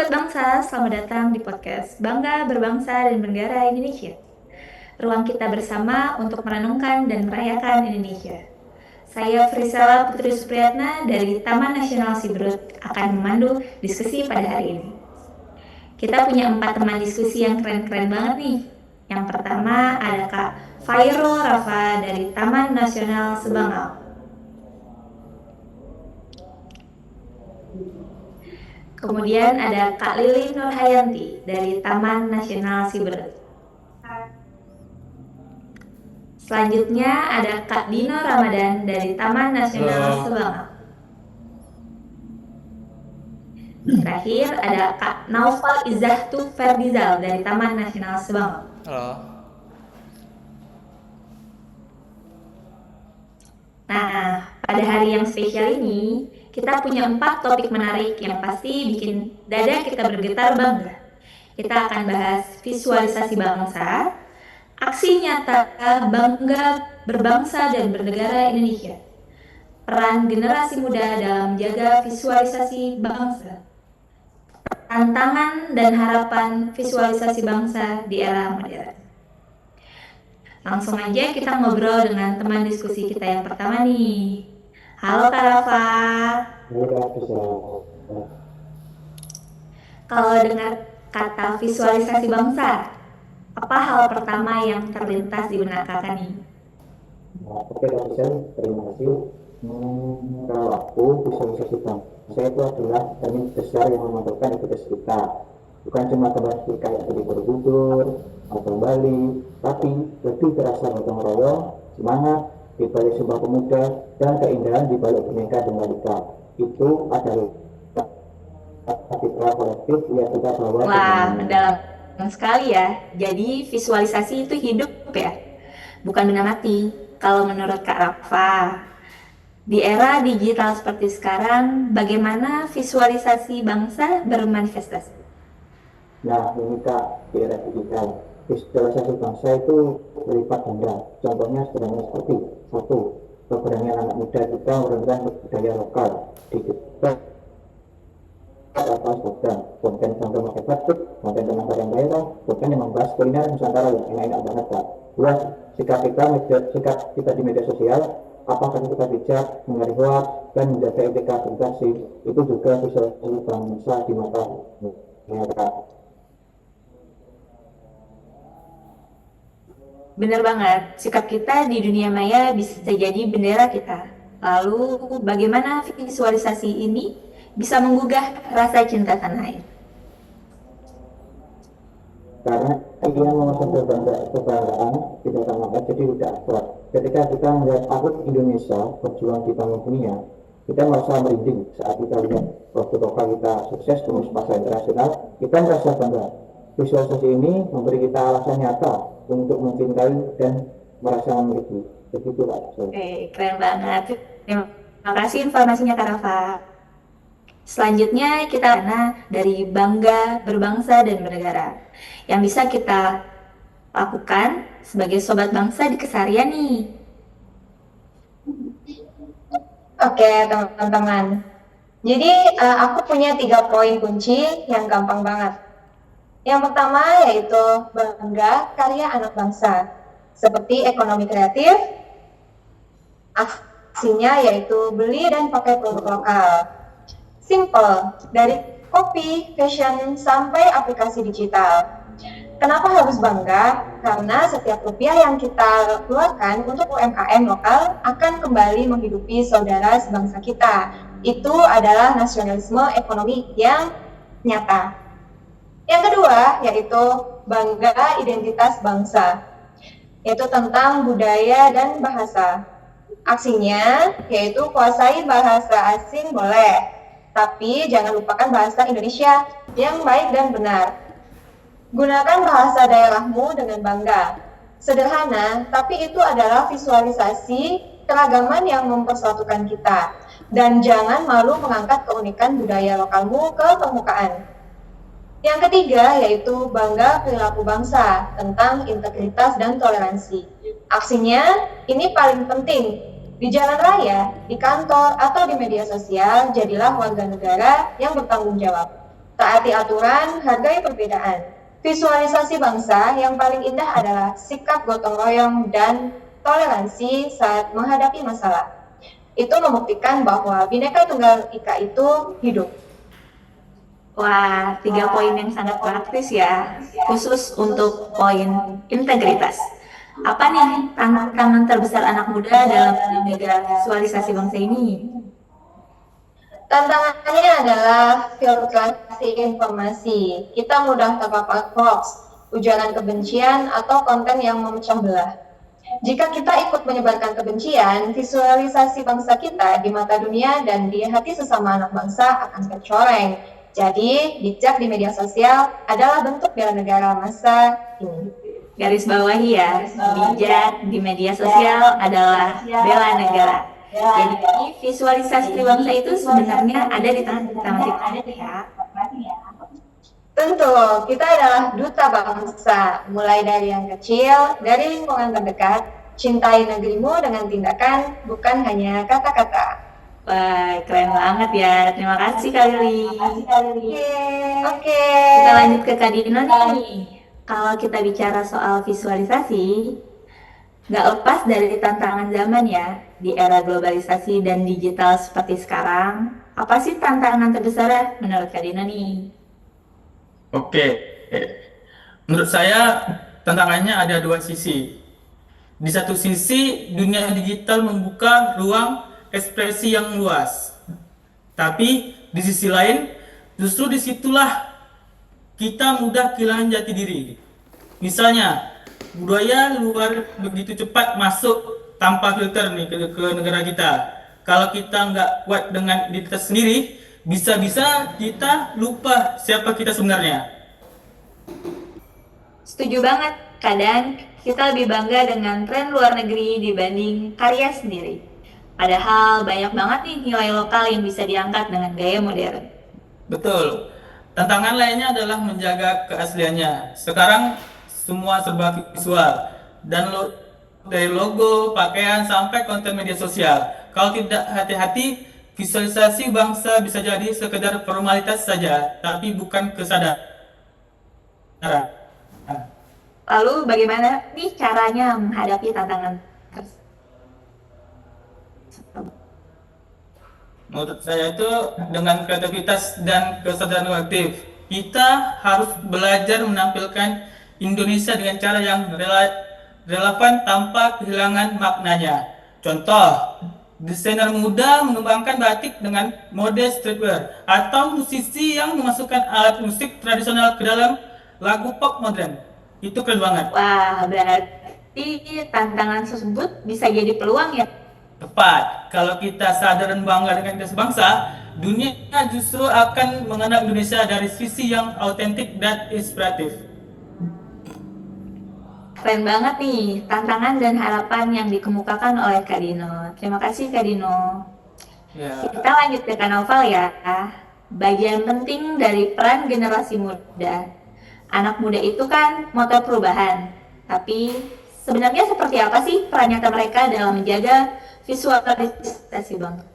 Sobat Bangsa, selamat datang di podcast Bangga Berbangsa dan Bernegara Indonesia. Ruang kita bersama untuk merenungkan dan merayakan Indonesia. Saya Frisela Putri Supriyatna dari Taman Nasional Siberut akan memandu diskusi pada hari ini. Kita punya 4 teman diskusi yang keren-keren banget nih. Yang pertama ada Kak Fairul Rafa dari Taman Nasional Sebangau. Kemudian ada Kak Lili Nurhayanti dari Taman Nasional Siberut. Selanjutnya ada Kak Dino Ramadan dari Taman Nasional Sebangau. Terakhir ada Kak Naufal Izzahtu Ferdizal dari Taman Nasional Sebangau. Halo. Nah, pada hari yang spesial ini, kita punya 4 topik menarik yang pasti bikin dada kita bergetar bangga. Kita akan bahas visualisasi bangsa, aksi nyata bangga berbangsa dan bernegara Indonesia, peran generasi muda dalam menjaga visualisasi bangsa, tantangan dan harapan visualisasi bangsa di era modern. Langsung aja kita ngobrol dengan teman diskusi kita yang pertama nih. Halo Kak Rafa. Kalau dengar kata visualisasi bangsa, apa hal pertama yang terlintas di benak kakak nih? Oke, terima kasih. Kalau aku visualisasi bangsa itu adalah cermin besar yang memantulkan identitas kita. Bukan cuma gambar kayak di Borobudur atau Bali, tapi lebih terasa gotong royong, semangat di balik Sumpah Pemuda, dan keindahan di balik Bhinneka Tunggal Ika. Itu adalah citra kolektif yang kita bawa. Wah, mendalam sekali ya. Jadi visualisasi itu hidup ya, bukan benda mati. Kalau menurut Kak Rafa, di era digital seperti sekarang, bagaimana visualisasi bangsa bermanifestasi? Nah, ini Kak, di era digital, visualisasi bangsa itu berlipat ganda. Contohnya sederhana seperti: 1. Keberanian anak muda kita merenungkan budaya lokal digital apa saja, konten bangga pakai batik, konten tentang varian daerah, konten yang membahas kuliner Nusantara yang enak-enak banget Kak. 2. Sikap kita di media sosial, apakah kita bijak, menghindari hoax, dan menjaga etika privasi, itu juga visualisasi bangsa di mata mereka. Benar banget, sikap kita di dunia maya bisa jadi bendera kita. Lalu, bagaimana visualisasi ini bisa menggugah rasa cinta tanah air? Karena ia mengusung kebanggaan tidak sama jadi tidak akurat. Ketika kita melihat atlet Indonesia berjuang di panggung dunia, kita merasa merinding saat kita lihat produk lokal kita sukses tembus pasar internasional. Kita merasa bangga. Visualisasi ini memberi kita alasan nyata untuk mencintai dan merasa memiliki. Begitu Pak. Oke, keren banget. Terima kasih informasinya Kak Rafa. Selanjutnya kita dari bangga berbangsa dan bernegara yang bisa kita lakukan sebagai sobat bangsa di keseharian nih. Oke teman-teman, jadi aku punya 3 poin kunci yang gampang banget. Yang pertama yaitu bangga karya anak bangsa, seperti ekonomi kreatif, aksinya yaitu beli dan pakai produk lokal. Simple, dari kopi, fashion, sampai aplikasi digital. Kenapa harus bangga? Karena setiap rupiah yang kita keluarkan untuk UMKM lokal akan kembali menghidupi saudara sebangsa kita. Itu adalah nasionalisme ekonomi yang nyata. Yang kedua yaitu bangga identitas bangsa, yaitu tentang budaya dan bahasa. Aksinya yaitu kuasai bahasa asing boleh, tapi jangan lupakan bahasa Indonesia yang baik dan benar. Gunakan bahasa daerahmu dengan bangga. Sederhana, tapi itu adalah visualisasi keragaman yang mempersatukan kita. Dan jangan malu mengangkat keunikan budaya lokalmu ke permukaan. Yang ketiga yaitu bangga perilaku bangsa tentang integritas dan toleransi. Aksinya ini paling penting. Di jalan raya, di kantor, atau di media sosial, jadilah warga negara yang bertanggung jawab. Taati aturan, hargai perbedaan. Visualisasi bangsa yang paling indah adalah sikap gotong royong dan toleransi saat menghadapi masalah. Itu membuktikan bahwa Bhinneka Tunggal Ika itu hidup. Wah, 3 poin yang sangat praktis ya, khusus untuk poin integritas. Apa nih tantangan terbesar anak muda dalam menjaga visualisasi bangsa ini? Tantangannya adalah filtrasi informasi. Kita mudah terpapar hoax, ujaran kebencian, atau konten yang memecah belah. Jika kita ikut menyebarkan kebencian, visualisasi bangsa kita di mata dunia dan di hati sesama anak bangsa akan tercoreng. Jadi, bijak di media sosial adalah bentuk bela negara masa ini. Garis bawahi ya, bijak di media sosial adalah bela negara. Jadi visualisasi bangsa itu sebenarnya ada di tangan kita masing-masing ya. Tentu, kita adalah duta bangsa, mulai dari yang kecil, dari lingkungan terdekat. Cintai negerimu dengan tindakan, bukan hanya kata-kata. Wah, keren banget ya. Terima kasih Kak Lili. Oke. Kita lanjut ke Kak Dino nih. Kalau kita bicara soal visualisasi, nggak lepas dari tantangan zaman ya. Di era globalisasi dan digital seperti sekarang, apa sih tantangan terbesar menurut Kak Dino nih? Oke, menurut saya tantangannya ada dua sisi. Di satu sisi, dunia digital membuka ruang ekspresi yang luas. Tapi di sisi lain, justru disitulah kita mudah kehilangan jati diri. Misalnya, budaya luar begitu cepat masuk tanpa filter nih ke negara kita. Kalau kita nggak kuat dengan identitas sendiri, bisa-bisa kita lupa siapa kita sebenarnya. Setuju banget. Kadang kita lebih bangga dengan tren luar negeri dibanding karya sendiri. Padahal banyak banget nih nilai lokal yang bisa diangkat dengan gaya modern. Betul. Tantangan lainnya adalah menjaga keasliannya. Sekarang semua serba visual dan dari logo, pakaian sampai konten media sosial. Kalau tidak hati-hati, visualisasi bangsa bisa jadi sekedar formalitas saja, tapi bukan kesadaran. Lalu bagaimana nih caranya menghadapi tantangan tersebut? Menurut saya itu dengan kreativitas dan kesadaran kolektif, kita harus belajar menampilkan Indonesia dengan cara yang relevan tanpa kehilangan maknanya. Contoh, desainer muda mengembangkan batik dengan mode streetwear, atau musisi yang memasukkan alat musik tradisional ke dalam lagu pop modern. Itu keren banget. Wah, berarti tantangan tersebut bisa jadi peluang ya? Tepat. Kalau kita sadar dan bangga dengan identitas bangsa, dunia justru akan mengenal Indonesia dari sisi yang autentik dan inspiratif. Keren banget nih, tantangan dan harapan yang dikemukakan oleh Kak Dino. Terima kasih Kak Dino. Ya. Kita lanjut ke Kak Noval ya. Bagian penting dari peran generasi muda. Anak muda itu kan motor perubahan. Tapi sebenarnya seperti apa sih peran nyata mereka dalam menjaga visualisasi bangsa?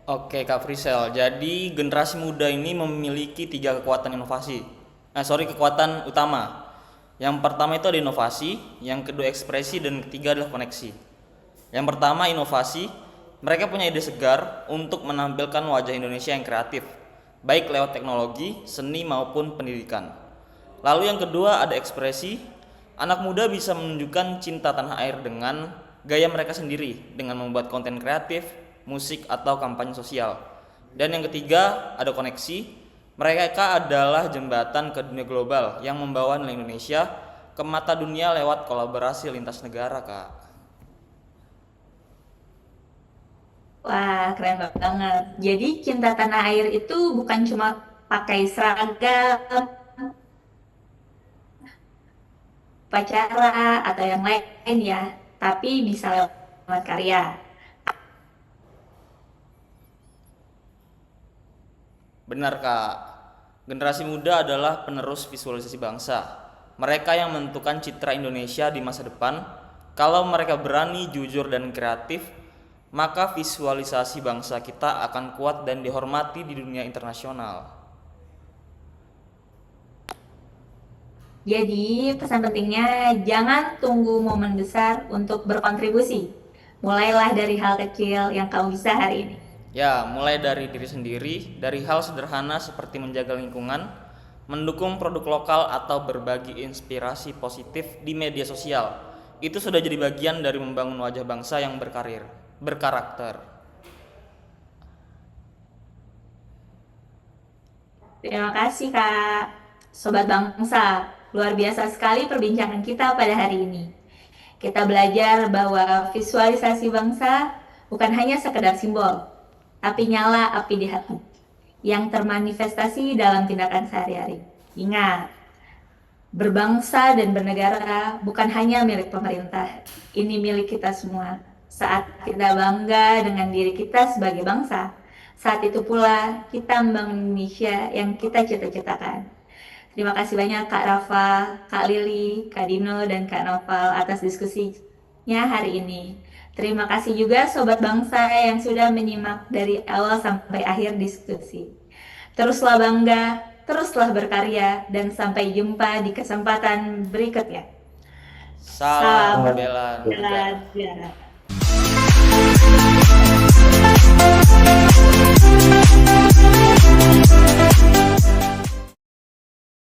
Oke Kak Frisel, jadi generasi muda ini memiliki 3 kekuatan kekuatan utama. Yang pertama itu ada inovasi, yang kedua ekspresi, dan ketiga adalah koneksi. Yang pertama inovasi, mereka punya ide segar untuk menampilkan wajah Indonesia yang kreatif, baik lewat teknologi, seni maupun pendidikan. Lalu yang kedua ada ekspresi, anak muda bisa menunjukkan cinta tanah air dengan gaya mereka sendiri, dengan membuat konten kreatif, musik, atau kampanye sosial. Dan yang ketiga ada koneksi, mereka adalah jembatan ke dunia global yang membawa nilai Indonesia ke mata dunia lewat kolaborasi lintas negara, Kak. Wah, keren banget. Jadi cinta tanah air itu bukan cuma pakai seragam, upacara, atau yang lain ya, tapi bisa lewat karya. Benar Kak, generasi muda adalah penerus visualisasi bangsa. Mereka yang menentukan citra Indonesia di masa depan. Kalau mereka berani, jujur, dan kreatif, maka visualisasi bangsa kita akan kuat dan dihormati di dunia internasional. Jadi, pesan pentingnya jangan tunggu momen besar untuk berkontribusi. Mulailah dari hal kecil yang kamu bisa hari ini. Ya, mulai dari diri sendiri, dari hal sederhana seperti menjaga lingkungan, mendukung produk lokal atau berbagi inspirasi positif di media sosial. Itu sudah jadi bagian dari membangun wajah bangsa yang berkarakter. Terima kasih Kak. Sobat Bangsa, luar biasa sekali perbincangan kita pada hari ini. Kita belajar bahwa visualisasi bangsa bukan hanya sekedar simbol, tapi nyala api di hati yang termanifestasi dalam tindakan sehari-hari. Ingat, berbangsa dan bernegara bukan hanya milik pemerintah, ini milik kita semua. Saat kita bangga dengan diri kita sebagai bangsa, saat itu pula kita membangun Indonesia yang kita cita-citakan. Terima kasih banyak Kak Rafa, Kak Lili, Kak Dino, dan Kak Noval atas diskusinya hari ini. Terima kasih juga Sobat Bangsa yang sudah menyimak dari awal sampai akhir diskusi. Teruslah bangga, teruslah berkarya, dan sampai jumpa di kesempatan berikutnya. Salam bela negara. Negara.